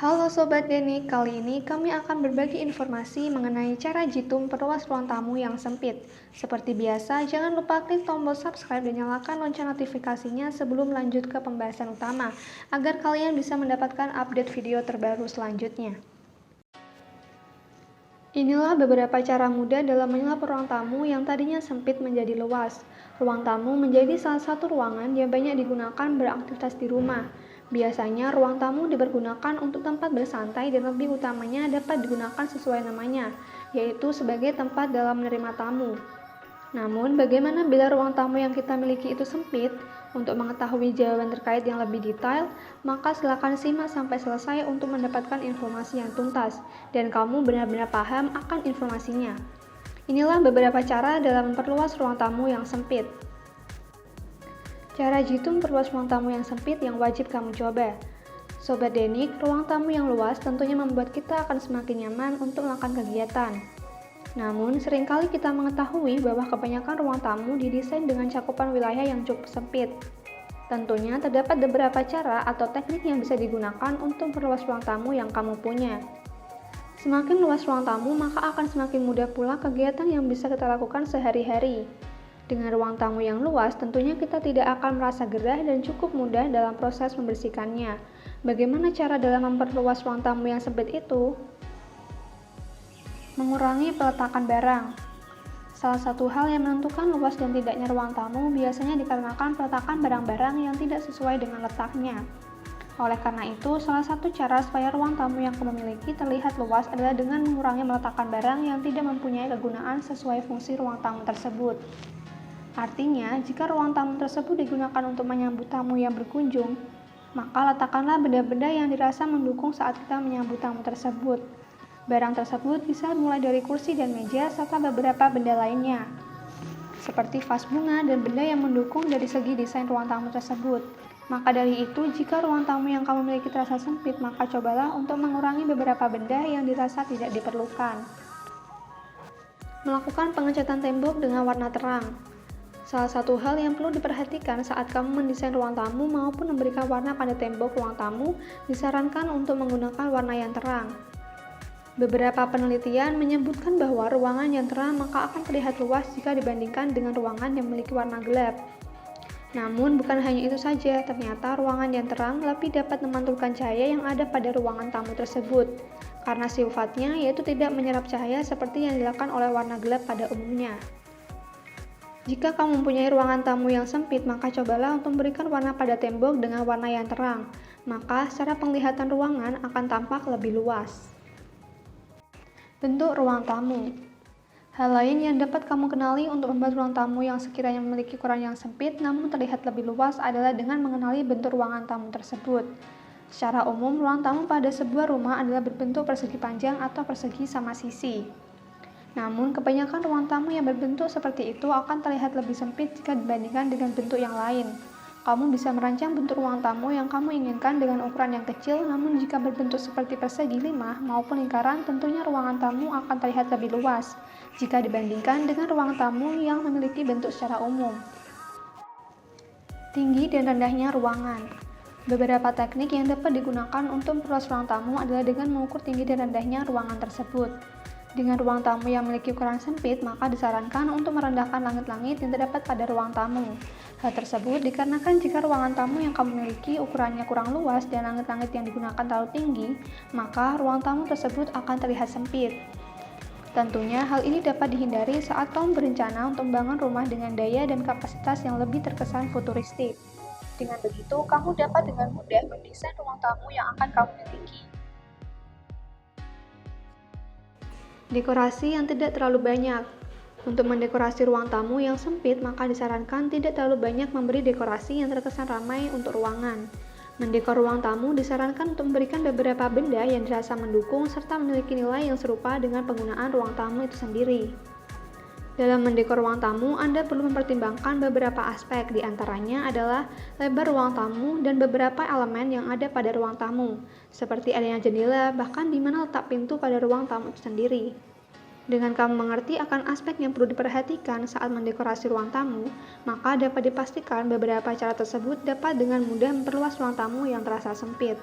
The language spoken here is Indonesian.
Halo Sobat Deni, kali ini kami akan berbagi informasi mengenai cara jitu memperluas ruang tamu yang sempit. Seperti biasa, jangan lupa klik tombol subscribe dan nyalakan lonceng notifikasinya sebelum lanjut ke pembahasan utama, agar kalian bisa mendapatkan update video terbaru selanjutnya. Inilah beberapa cara mudah dalam menyulap ruang tamu yang tadinya sempit menjadi luas. Ruang tamu menjadi salah satu ruangan yang banyak digunakan beraktivitas di rumah. Biasanya, ruang tamu dipergunakan untuk tempat bersantai dan lebih utamanya dapat digunakan sesuai namanya, yaitu sebagai tempat dalam menerima tamu. Namun, bagaimana bila ruang tamu yang kita miliki itu sempit? Untuk mengetahui jawaban terkait yang lebih detail, maka silakan simak sampai selesai untuk mendapatkan informasi yang tuntas, dan kamu benar-benar paham akan informasinya. Inilah beberapa cara dalam memperluas ruang tamu yang sempit. Cara jitu memperluas ruang tamu yang sempit yang wajib kamu coba. Sobat Denik, ruang tamu yang luas tentunya membuat kita akan semakin nyaman untuk melakukan kegiatan. Namun, seringkali kita mengetahui bahwa kebanyakan ruang tamu didesain dengan cakupan wilayah yang cukup sempit. Tentunya, terdapat beberapa cara atau teknik yang bisa digunakan untuk memperluas ruang tamu yang kamu punya. Semakin luas ruang tamu, maka akan semakin mudah pula kegiatan yang bisa kita lakukan sehari-hari. Dengan ruang tamu yang luas, tentunya kita tidak akan merasa gerah dan cukup mudah dalam proses membersihkannya. Bagaimana cara dalam memperluas ruang tamu yang sempit itu? Mengurangi peletakan barang. Salah satu hal yang menentukan luas dan tidaknya ruang tamu biasanya dikarenakan peletakan barang-barang yang tidak sesuai dengan letaknya. Oleh karena itu, salah satu cara supaya ruang tamu yang kamu miliki terlihat luas adalah dengan mengurangi meletakkan barang yang tidak mempunyai kegunaan sesuai fungsi ruang tamu tersebut. Artinya, jika ruang tamu tersebut digunakan untuk menyambut tamu yang berkunjung, maka letakkanlah benda-benda yang dirasa mendukung saat kita menyambut tamu tersebut. Barang tersebut bisa mulai dari kursi dan meja serta beberapa benda lainnya, seperti vas bunga dan benda yang mendukung dari segi desain ruang tamu tersebut. Maka dari itu, jika ruang tamu yang kamu miliki terasa sempit, maka cobalah untuk mengurangi beberapa benda yang dirasa tidak diperlukan. Melakukan pengecatan tembok dengan warna terang. Salah satu hal yang perlu diperhatikan saat kamu mendesain ruang tamu maupun memberikan warna pada tembok ruang tamu, disarankan untuk menggunakan warna yang terang. Beberapa penelitian menyebutkan bahwa ruangan yang terang maka akan terlihat luas jika dibandingkan dengan ruangan yang memiliki warna gelap. Namun, bukan hanya itu saja, ternyata ruangan yang terang lebih dapat memantulkan cahaya yang ada pada ruangan tamu tersebut, karena sifatnya yaitu tidak menyerap cahaya seperti yang dilakukan oleh warna gelap pada umumnya. Jika kamu mempunyai ruangan tamu yang sempit, maka cobalah untuk memberikan warna pada tembok dengan warna yang terang, maka secara penglihatan ruangan akan tampak lebih luas. Bentuk ruang tamu. Hal lain yang dapat kamu kenali untuk membuat ruang tamu yang sekiranya memiliki ukuran yang sempit namun terlihat lebih luas adalah dengan mengenali bentuk ruangan tamu tersebut. Secara umum, ruang tamu pada sebuah rumah adalah berbentuk persegi panjang atau persegi sama sisi. Namun, kebanyakan ruang tamu yang berbentuk seperti itu akan terlihat lebih sempit jika dibandingkan dengan bentuk yang lain. Kamu bisa merancang bentuk ruang tamu yang kamu inginkan dengan ukuran yang kecil, namun jika berbentuk seperti persegi 5 maupun lingkaran, tentunya ruangan tamu akan terlihat lebih luas jika dibandingkan dengan ruang tamu yang memiliki bentuk secara umum. Tinggi dan rendahnya ruangan. Beberapa teknik yang dapat digunakan untuk memperluas ruang tamu adalah dengan mengukur tinggi dan rendahnya ruangan tersebut. Dengan ruang tamu yang memiliki ukuran sempit, maka disarankan untuk merendahkan langit-langit yang terdapat pada ruang tamu. Hal tersebut dikarenakan jika ruangan tamu yang kamu miliki ukurannya kurang luas dan langit-langit yang digunakan terlalu tinggi, maka ruang tamu tersebut akan terlihat sempit. Tentunya hal ini dapat dihindari saat kamu berencana untuk membangun rumah dengan daya dan kapasitas yang lebih terkesan futuristik. Dengan begitu, kamu dapat dengan mudah mendesain ruang tamu yang akan kamu miliki. Dekorasi yang tidak terlalu banyak. Untuk mendekorasi ruang tamu yang sempit, maka disarankan tidak terlalu banyak memberi dekorasi yang terkesan ramai untuk ruangan. Mendekor ruang tamu disarankan untuk memberikan beberapa benda yang dirasa mendukung serta memiliki nilai yang serupa dengan penggunaan ruang tamu itu sendiri. Dalam mendekor ruang tamu, Anda perlu mempertimbangkan beberapa aspek, di antaranya adalah lebar ruang tamu dan beberapa elemen yang ada pada ruang tamu, seperti adanya jendela, bahkan di mana letak pintu pada ruang tamu itu sendiri. Dengan kamu mengerti akan aspek yang perlu diperhatikan saat mendekorasi ruang tamu, maka dapat dipastikan beberapa cara tersebut dapat dengan mudah memperluas ruang tamu yang terasa sempit.